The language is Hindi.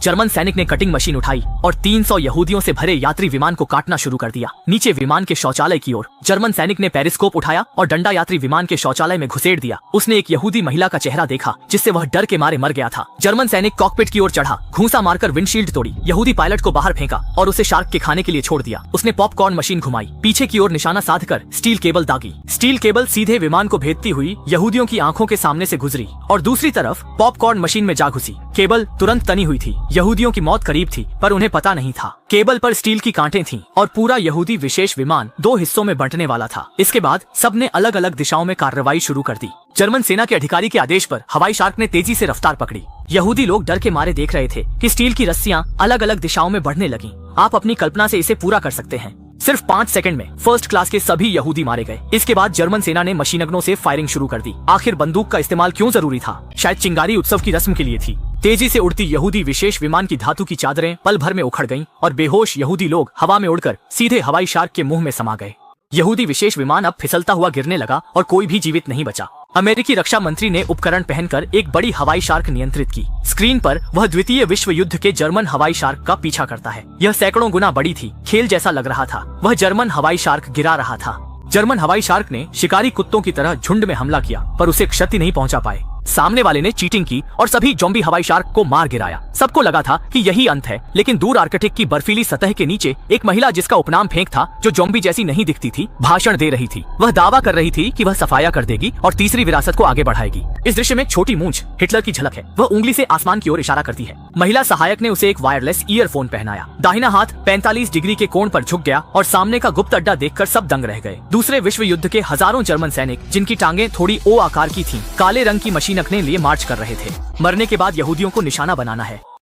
जर्मन सैनिक ने कटिंग मशीन उठाई और 300 यहूदियों से भरे यात्री विमान को काटना शुरू कर दिया। नीचे विमान के शौचालय की ओर जर्मन सैनिक ने पेरिस्कोप उठाया और डंडा यात्री विमान के शौचालय में घुसेड़ दिया। उसने एक यहूदी महिला का चेहरा देखा जिससे वह डर के मारे मर गया था। जर्मन सैनिक कॉकपिट की ओर चढ़ा, घूंसा मारकर विंडशील्ड तोड़ी, यहूदी पायलट को बाहर फेंका और उसे शार्क के खाने के लिए छोड़ दिया। उसने पॉपकॉर्न मशीन घुमाई, पीछे की ओर निशाना साधकर स्टील केबल दागी। स्टील केबल सीधे विमान को भेदती हुई यहूदियों की आंखों के सामने से गुजरी और दूसरी तरफ पॉपकॉर्न मशीन में जा घुसी। केबल तुरंत तनी हुई थी। यहूदियों की मौत करीब थी पर उन्हें पता नहीं था। केबल पर स्टील की कांटें थीं और पूरा यहूदी विशेष विमान 2 हिस्सों में बंटने वाला था। इसके बाद सबने अलग अलग दिशाओं में कार्रवाई शुरू कर दी। जर्मन सेना के अधिकारी के आदेश पर हवाई शार्क ने तेजी से रफ्तार पकड़ी। यहूदी लोग डर के मारे देख रहे थे कि स्टील की रस्सियां अलग अलग दिशाओं में बढ़ने लगीं। आप अपनी कल्पना से इसे पूरा कर सकते हैं। सिर्फ 5 सेकंड में फर्स्ट क्लास के सभी यहूदी मारे गए। इसके बाद जर्मन सेना ने मशीनगनों से फायरिंग शुरू कर दी। आखिर बंदूक का इस्तेमाल क्यों जरूरी था? शायद चिंगारी उत्सव की रस्म के लिए थी। तेजी से उड़ती यहूदी विशेष विमान की धातु की चादरें पल भर में उखड़ गईं और बेहोश यहूदी लोग हवा में उड़कर सीधे हवाई शार्क के मुंह में समा गए। यहूदी विशेष विमान अब फिसलता हुआ गिरने लगा और कोई भी जीवित नहीं बचा। अमेरिकी रक्षा मंत्री ने उपकरण पहनकर एक बड़ी हवाई शार्क नियंत्रित की। स्क्रीन पर वह द्वितीय विश्व युद्ध के जर्मन हवाई शार्क का पीछा करता है। यह सैकड़ों गुना बड़ी थी, खेल जैसा लग रहा था। वह जर्मन हवाई शार्क गिरा रहा था। जर्मन हवाई शार्क ने शिकारी कुत्तों की तरह झुंड में हमला किया पर उसे क्षति नहीं पहुंचा पाए। सामने वाले ने चीटिंग की और सभी ज़ॉम्बी हवाई शार्क को मार गिराया। सबको लगा था कि यही अंत है, लेकिन दूर आर्कटिक की बर्फीली सतह के नीचे एक महिला जिसका उपनाम फेंक था, जो ज़ॉम्बी जैसी नहीं दिखती थी, भाषण दे रही थी। वह दावा कर रही थी कि वह सफाया कर देगी और तीसरी विरासत को आगे बढ़ाएगी। इस दृश्य में छोटी मूंछ हिटलर की झलक है। वह उंगली से आसमान की ओर इशारा करती है। महिला सहायक ने उसे एक वायरलेस ईयरफोन पहनाया। दाहिना हाथ 45 डिग्री के कोण पर झुक गया और सामने का गुप्त अड्डा देखकर सब दंग रह गए। दूसरे विश्व युद्ध के हजारों जर्मन सैनिक, जिनकी टांगें थोड़ी ओ आकार की थीं, काले रंग की मशीनगनें लिए मार्च कर रहे थे। मरने के बाद यहूदियों को निशाना बनाना है।